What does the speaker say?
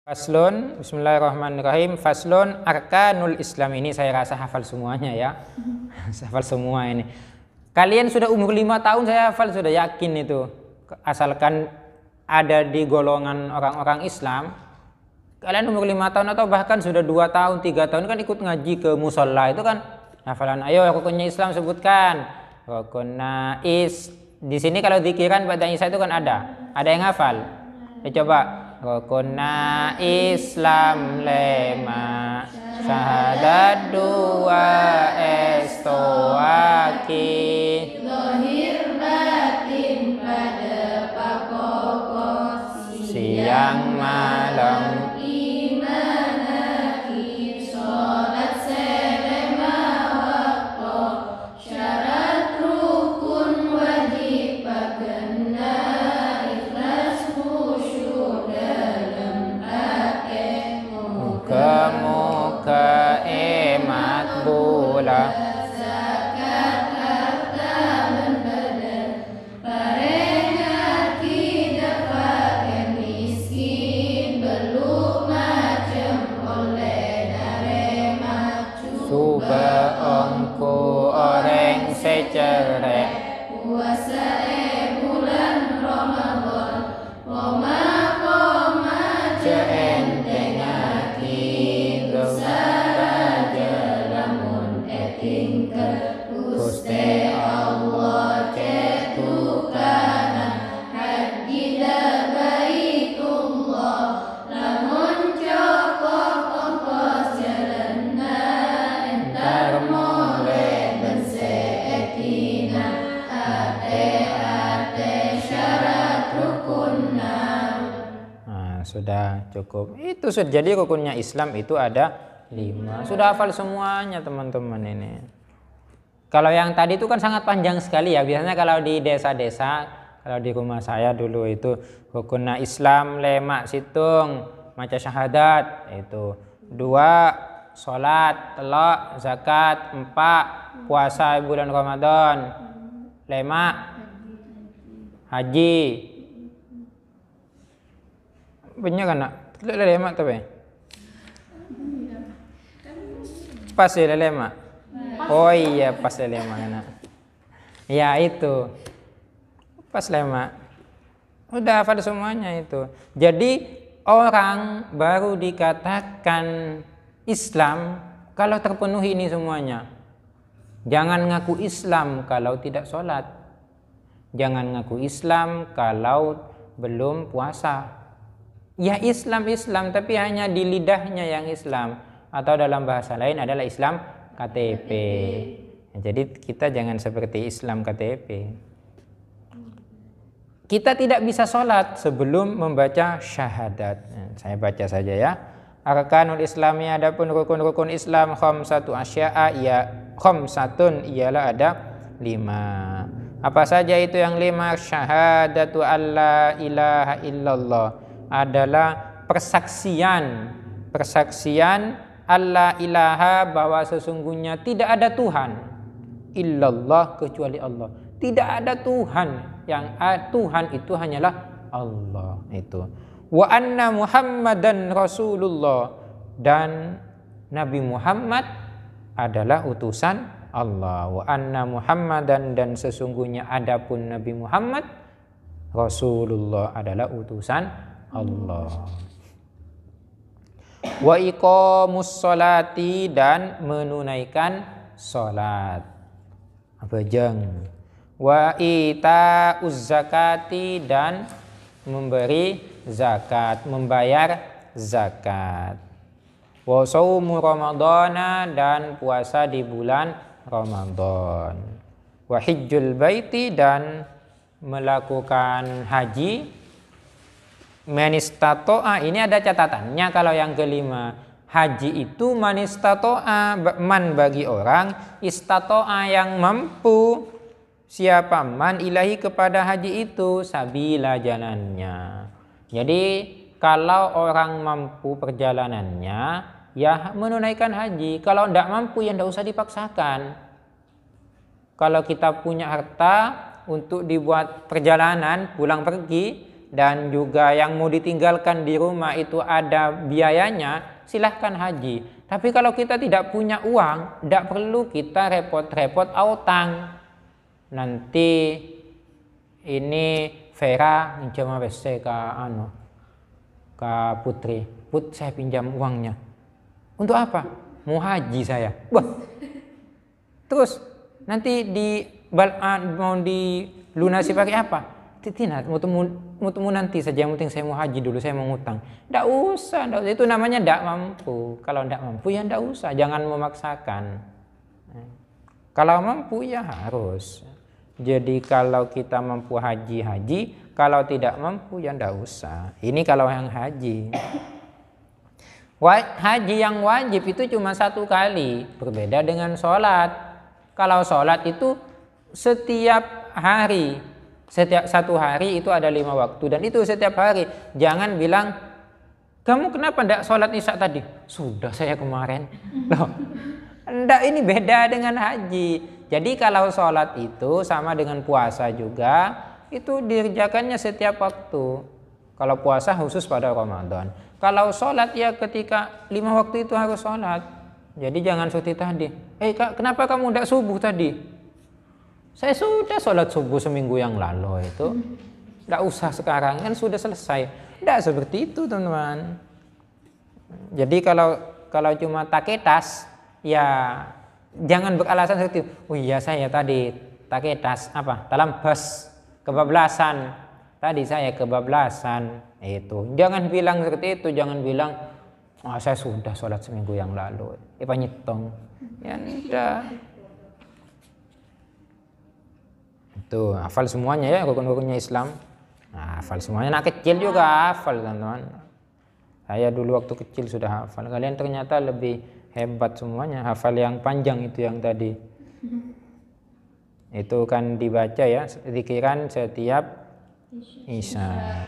Faslun, bismillahirrahmanirrahim. Faslun arkanul Islam, ini saya rasa hafal semuanya ya. Hafal semua ini. Kalian sudah umur 5 tahun saya hafal, sudah yakin itu. Asalkan ada di golongan orang-orang Islam. Kalian umur 5 tahun atau bahkan sudah 2 tahun, 3 tahun kan ikut ngaji ke musola, itu kan hafalan. Ayo rukunnya Islam sebutkan. Rukunna di sini kalau dzikiran pada Isa itu kan ada. Ada yang hafal? Coba. Rukunna Islam lema syahadat dua estoaki lahir batin pada pokok siang malam imanaki sholat selema waktu syarat rukun wajib bagena ikhlas khusyuk dalam akeh muka emat bola zakat harta berbadan parengat tidak pakai miskin belum macam oleh narema suba ongko orang secerek puasa bulan Ramadan Roma ceentengaki dosa baja lamun etingker Gusti Allah cetukana haji da baitullah lamun cokok ongkos jalanna entar mole bense etina ate syarat rukunna. Nah, sudah cukup. Itu sudah jadi rukunnya Islam itu ada 5. Sudah hafal semuanya teman-teman ini. Kalau yang tadi itu kan sangat panjang sekali ya. Biasanya kalau di desa-desa, kalau di rumah saya dulu itu rukunnya Islam lema situng maca syahadat itu 2 sholat, telok, zakat, 4 puasa bulan Ramadan, 5 haji. Bener kan nak? Lelemak tapi pas ya lelemak. Oh iya pas lelemak nak. Ya itu pas lemak. Udah hafal semuanya itu. Jadi orang baru dikatakan Islam kalau terpenuhi ini semuanya. Jangan ngaku Islam kalau tidak sholat. Jangan ngaku Islam kalau belum puasa. Ya Islam tapi hanya di lidahnya yang Islam, atau dalam bahasa lain adalah Islam KTP. Jadi kita jangan seperti Islam KTP. Kita tidak bisa sholat sebelum membaca syahadat. Saya baca saja ya. Arkanul Islami, adapun rukun-rukun Islam khamsatu asya'a ya khamsatun ialah ada 5. Apa saja itu yang 5? Syahadatu alla ilaha illallah adalah persaksian alla ilaha bahwa sesungguhnya tidak ada Tuhan illallah kecuali Allah. Tidak ada Tuhan, yang Tuhan itu hanyalah Allah itu. Wa anna Muhammadan Rasulullah, dan Nabi Muhammad adalah utusan Allah. Wa anna Muhammadan, dan sesungguhnya adapun Nabi Muhammad Rasulullah adalah utusan Allah. Wa iqamus sholati, dan menunaikan salat. Bejeng. Wa itauz zakati, dan memberi zakat, membayar zakat. Wa shaumu ramadhana, dan puasa di bulan Ramadan. Wa hijjul baiti, dan melakukan haji. Manistato'a, ini ada catatannya kalau yang kelima. Haji itu manistato'a, man bagi orang, istato'a yang mampu, siapa man ilahi kepada haji itu, sabila jalannya. Jadi kalau orang mampu perjalanannya ya menunaikan haji. Kalau tidak mampu ya tidak usah dipaksakan. Kalau kita punya harta untuk dibuat perjalanan pulang pergi, dan juga yang mau ditinggalkan di rumah itu ada biayanya, silahkan haji. Tapi kalau kita tidak punya uang, tidak perlu kita repot-repot utang. Nanti ini Vera minjam WC ke Putri. Put, saya pinjam uangnya. Untuk apa? Mau haji saya. Wah. Terus nanti mau dilunasi pakai apa? Tidak, mau temu nanti saja, yang penting saya mau haji dulu, saya mau ngutang. Tidak usah, itu namanya tidak mampu. Kalau tidak mampu ya tidak usah, jangan memaksakan. Kalau mampu ya harus. Jadi kalau kita mampu haji, kalau tidak mampu ya tidak usah. Ini kalau yang haji. Haji yang wajib itu cuma 1 kali, berbeda dengan sholat. Kalau sholat itu setiap hari, setiap 1 hari itu ada 5 waktu, dan itu setiap hari. Jangan bilang, kamu kenapa tidak sholat isya tadi? Sudah saya kemarin. Loh, enggak, ini beda dengan haji. Jadi kalau sholat itu sama dengan puasa juga, itu dikerjakannya setiap waktu. Kalau puasa khusus pada Ramadan. Kalau sholat ya ketika 5 waktu itu harus sholat. Jadi jangan seperti tadi. Kak, kenapa kamu tidak subuh tadi? Saya sudah sholat subuh seminggu yang lalu itu. Tidak usah sekarang, kan sudah selesai. Tidak seperti itu teman-teman. Jadi kalau cuma taketas, ya jangan beralasan seperti itu. Oh iya, saya tadi taketas dalam bus kebablasan. Tadi saya kebablasan. Itu jangan bilang seperti itu. Jangan bilang, saya sudah sholat seminggu yang lalu. Nyetong. Ya enggak. Itu hafal semuanya ya rukun-rukunnya Islam. Nah, hafal semuanya. Anak kecil juga hafal teman-teman. Saya dulu waktu kecil sudah hafal. Kalian ternyata lebih hebat semuanya. Hafal yang panjang itu yang tadi. Itu kan dibaca ya, zikiran setiap isya.